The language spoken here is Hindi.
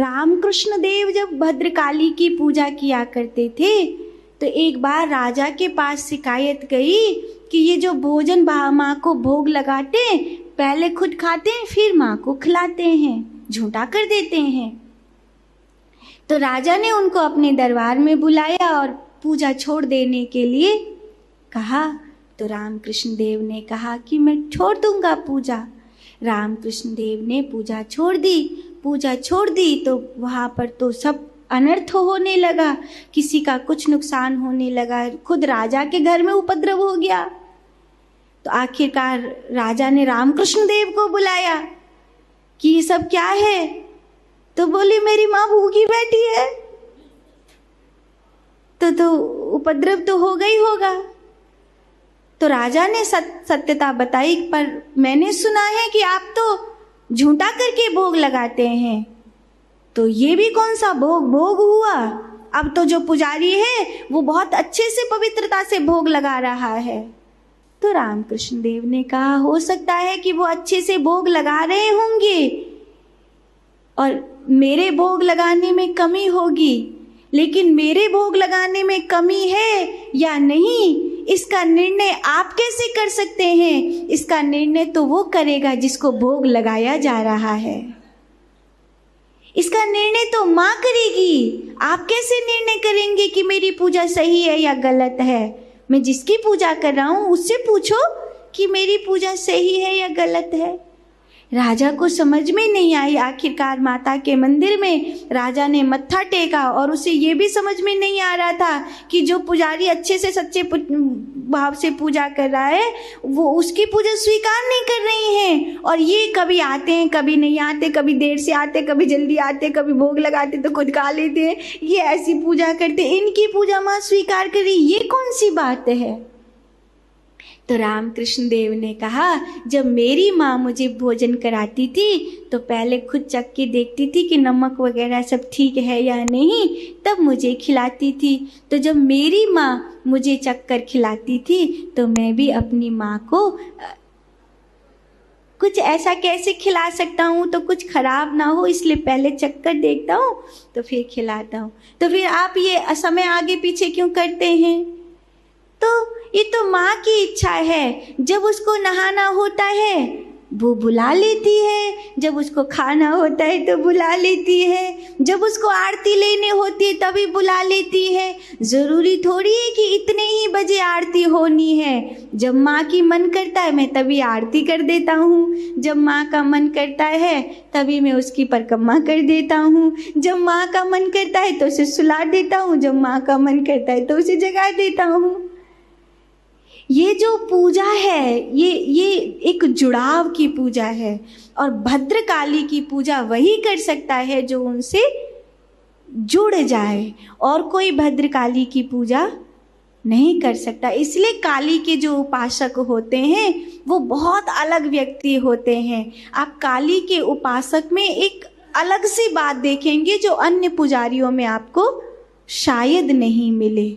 रामकृष्ण देव जब भद्रकाली की पूजा किया करते थे तो एक बार राजा के पास शिकायत गई कि ये जो भोजन माँ को भोग लगाते पहले खुद खाते हैं फिर माँ को खिलाते हैं, झूठा कर देते हैं। तो राजा ने उनको अपने दरबार में बुलाया और पूजा छोड़ देने के लिए कहा। तो रामकृष्ण देव ने कहा कि मैं छोड़ दूंगा पूजा। रामकृष्ण देव ने पूजा छोड़ दी तो वहाँ पर तो सब अनर्थ होने लगा, किसी का कुछ नुकसान होने लगा, खुद राजा के घर में उपद्रव हो गया। तो आखिरकार राजा ने रामकृष्ण देव को बुलाया कि ये सब क्या है। तो बोली मेरी माँ भूखी बैठी है। तो उपद्रव तो होगा ही होगा। तो राजा ने सत्यता बताई, पर मैंने सुना है कि आप तो झूठा करके भोग लगाते हैं। तो ये भी कौन सा भोग हुआ? अब तो जो पुजारी है वो बहुत अच्छे से पवित्रता से भोग लगा रहा है। तो रामकृष्ण देव ने कहा हो सकता है कि वो अच्छे से भोग लगा रहे होंगे और मेरे भोग लगाने में कमी होगी, लेकिन मेरे भोग लगाने में कमी है या नहीं इसका निर्णय आप कैसे कर सकते हैं? इसका निर्णय तो वो करेगा जिसको भोग लगाया जा रहा है। इसका निर्णय तो माँ करेगी। आप कैसे निर्णय करेंगे कि मेरी पूजा सही है या गलत है? मैं जिसकी पूजा कर रहा हूँ उससे पूछो कि मेरी पूजा सही है या गलत है। राजा को समझ में नहीं आई। आखिरकार माता के मंदिर में राजा ने मत्था टेका और उसे ये भी समझ में नहीं आ रहा था कि जो पुजारी अच्छे से सच्चे भाव से पूजा कर रहा है वो उसकी पूजा स्वीकार नहीं कर रही हैं। और ये कभी आते हैं कभी नहीं आते, कभी देर से आते कभी जल्दी आते, कभी भोग लगाते तो खुद खा लेते हैं, ये ऐसी पूजा करते, इनकी पूजा माँ स्वीकार कर रही, ये कौन सी बात है? तो रामकृष्ण देव ने कहा जब मेरी माँ मुझे भोजन कराती थी तो पहले खुद चख के देखती थी कि नमक वगैरह सब ठीक है या नहीं, तब मुझे खिलाती थी। तो जब मेरी माँ मुझे चख कर खिलाती थी तो मैं भी अपनी माँ को कुछ ऐसा कैसे खिला सकता हूँ तो कुछ खराब ना हो, इसलिए पहले चख कर देखता हूँ तो फिर खिलाता हूँ। तो फिर आप ये समय आगे पीछे क्यों करते हैं? तो ये तो माँ की इच्छा है। जब उसको नहाना होता है वो बुला लेती है, जब उसको खाना होता है तो बुला लेती है, जब उसको आरती लेने होती है तभी बुला लेती है। ज़रूरी थोड़ी है कि इतने ही बजे आरती होनी है। जब माँ की मन करता है मैं तभी आरती कर देता हूँ, जब माँ का मन करता है तभी मैं उसकी परिक्रमा कर देता हूँ, जब माँ का मन करता है तो उसे सुला देता हूँ, जब माँ का मन करता है तो उसे जगा देता हूँ। ये जो पूजा है ये एक जुड़ाव की पूजा है और भद्रकाली की पूजा वही कर सकता है जो उनसे जुड़ जाए, और कोई भद्रकाली की पूजा नहीं कर सकता। इसलिए काली के जो उपासक होते हैं वो बहुत अलग व्यक्ति होते हैं। आप काली के उपासक में एक अलग सी बात देखेंगे जो अन्य पुजारियों में आपको शायद नहीं मिले।